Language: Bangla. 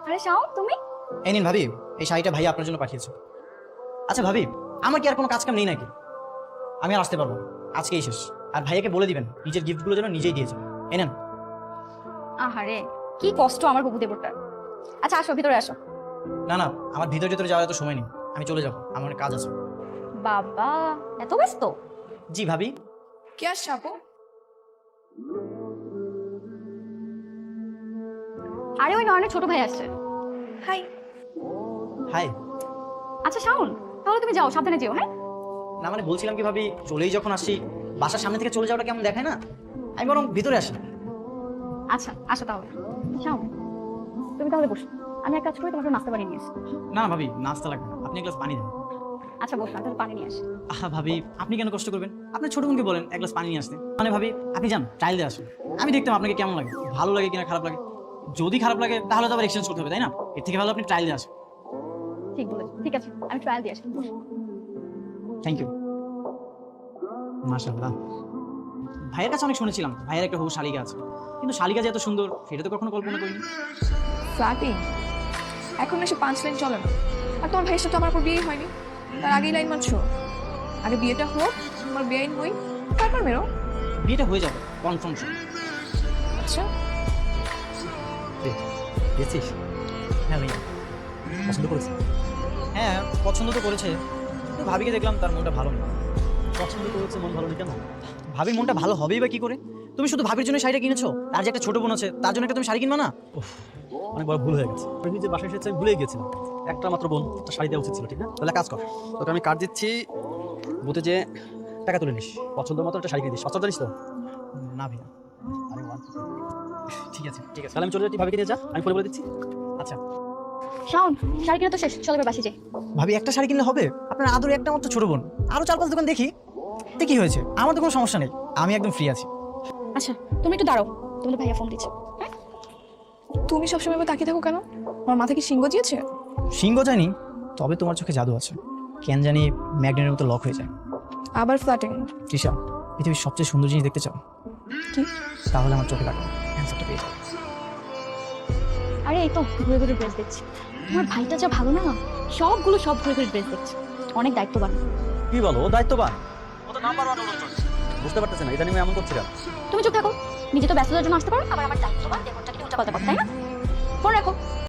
আরে শাও, তুমি? এই নিন ভাবি, এই শাড়িটা ভাই আপনার জন্য পাঠিয়েছে। আচ্ছা ভাবি, আমার কি আর কোনো কাজ কাম নেই নাকি? আমি আর আসতে পারবো না, আজকেই শেষ। আর ভাইয়াকে বলে দিবেন নিজের গিফটগুলো যেন নিজেই দিয়েছে। এই নেন। আহারে, কি কষ্ট আমার বাবু দেবরটার। আচ্ছা আসো, ভিতরে আসো। না না, আমার ভিতরে ভিতরে যাওয়ার এত সময় নেই, আমি চলে যাবো, আমার অনেক কাজ আছে। বাবা, এত ব্যস্ত? জি ভাবি। কে আসছে আপু? আরে ওই নয়নের ছোট ভাই আসছে। হাই। হাই। আচ্ছা শাওন, তাহলে তুমি যাও, সাবধানে যেও। হ্যাঁ না মানে বলছিলাম কি ভাবি, চলেই যখন আসি, বাসার সামনে থেকে চলে যাওয়াটা কেমন দেখায় না? আমি বরং ভিতরে আসি। আচ্ছা আসো তাহলে। শাওন, তুমি তাহলে বসো, আমি এক কাজ করি, তোমাকে নাস্তা বানিয়ে নিয়ে আসি। না না ভাবি, নাস্তা লাগবে না, আপনি এক গ্লাস পানি দেন। আচ্ছা বসো, আমি তাহলে পানি নিয়ে আসি। আহা ভাবি, আপনি কেন কষ্ট করবেন? আপনার ছোট বোনকে বলেন এক গ্লাস পানি নিয়ে আসতে। মানে ভাবি, আপনি যান ট্রায়াল দিয়ে আসুন, আমি দেখতাম আপনাকে কেমন লাগে, ভালো লাগে কিনা খারাপ লাগে। যদি খারাপ লাগে তাহলে তো আবার এক্সচেঞ্জ করতে হবে, তাই না? এর থেকে ভালো আপনি ট্রায়াল দিয়ে আসুন। ঠিক বলেছো, ঠিক আছে, আমি ট্রায়াল দিয়ে আসি। বসো। Thank you. মাশাআল্লাহ, ভাইয়ের কাছে অনেক শুনেছিলাম ভাইয়ের একটা হবু শালিকা আছে, কিন্তু শালিকা যে এত সুন্দর সেটা তো কখনো কল্পনা করিনি। ফ্ল্যাটিং এখন এসে 5 লাইন চলে না। আর তোমার ভাইয়ের সাথে আমার উপর বিয়ে হয়নি, তার আগেই লাইন মারছো। আগে বিয়েটা হোক, তোমার বেআইন হই, তারপর মেরো। বিয়েটা হয়ে যাবে কনফার্ম। আচ্ছা দেখছিস? হ্যাঁ ভাইয়া, পছন্দ করেছে। হ্যাঁ পছন্দ তো করেছে, কিন্তু ভাবিকে দেখলাম তার মনটা ভালো নেই। পছন্দ করেছে, মন ভালো নেই কেন? ভাবির মনটা ভালো হবেই বা কি করে? তুমি শুধু ভাবির জন্য শাড়িটা কিনেছো, তার যে একটা ছোট বোন আছে তার জন্য একটা তুমি শাড়ি কিনবা না? অনেক বড় ভুল হয়ে গেছে। আমি যে বাসায় এসেছি আমি ভুলে গেছিলাম, একটা মাত্র বোন, একটা শাড়ি দেওয়া উচিত ছিল, ঠিক না? তাহলে কাজ কর, তোকে আমি কার্ড দিচ্ছি, বুথে যে টাকা তুলে নিস, পছন্দ মতো একটা শাড়ি কিনে দিস। পছন্দ জানিস তো? না ভাইয়া। আরে ওয়ান ঠিক আছে ঠিক আছে, তাহলে আমি চলে যাচ্ছি, ভাবিকে নিয়ে যা, আমি ফোনে বলে দিচ্ছি। আচ্ছা। শাওন, শাড়ি কেনা তো শেষ, চলো এবার বাসি যাই। ভাবি একটা শাড়ি কিনলে হবে? আপনার আদরে একটা মাত্র ছোট বোন, আরো 4-5 দোকান দেখি। তো কি হয়েছে, আমার তো কোনো সমস্যা নেই, আমি একদম ফ্রি আছি। আচ্ছা তুমি একটু দাঁড়াও, তোমাদের ভাইয়া ফোন দিচ্ছে। হ্যাঁ তুমি সবসময় এবার তাকিয়ে থাকো কেন? আমার মাথা কি সিংহ দিয়েছে? সিংহ জানি, তবে তোমার চোখে জাদু আছে, কেন জানি ম্যাগনেটের মতো লক হয়ে যায়। আবার ফ্ল্যাটিং? তৃষা, পৃথিবীর সবচেয়ে সুন্দর জিনিস দেখতে চাও? কি? তাহলে আমার চোখে লাগো, অ্যান্সারটা পেয়ে যাও। আরে এই তো ঘুরে ঘুরে ড্রেস দেখছি। তোমার ভাইটা যা ভালো না, সবগুলো সব ঘুরে ঘুরে ড্রেস দেখছি, অনেক দায়িত্ববান। কি বলো, ও দায়িত্ববান? ও তো নাম্বার 1 উলঙ্গ। বুঝতে পারতেছে না ইদানিং এমন করছিলাম। তুমি চুপ থাকো, নিজে তো ব্যস্ততার জন্য আসতে পারো, আবার আমার দায়িত্ববান দেবরটাকে উল্টা পাল্টা কথা, তাই না? ফোন রাখো।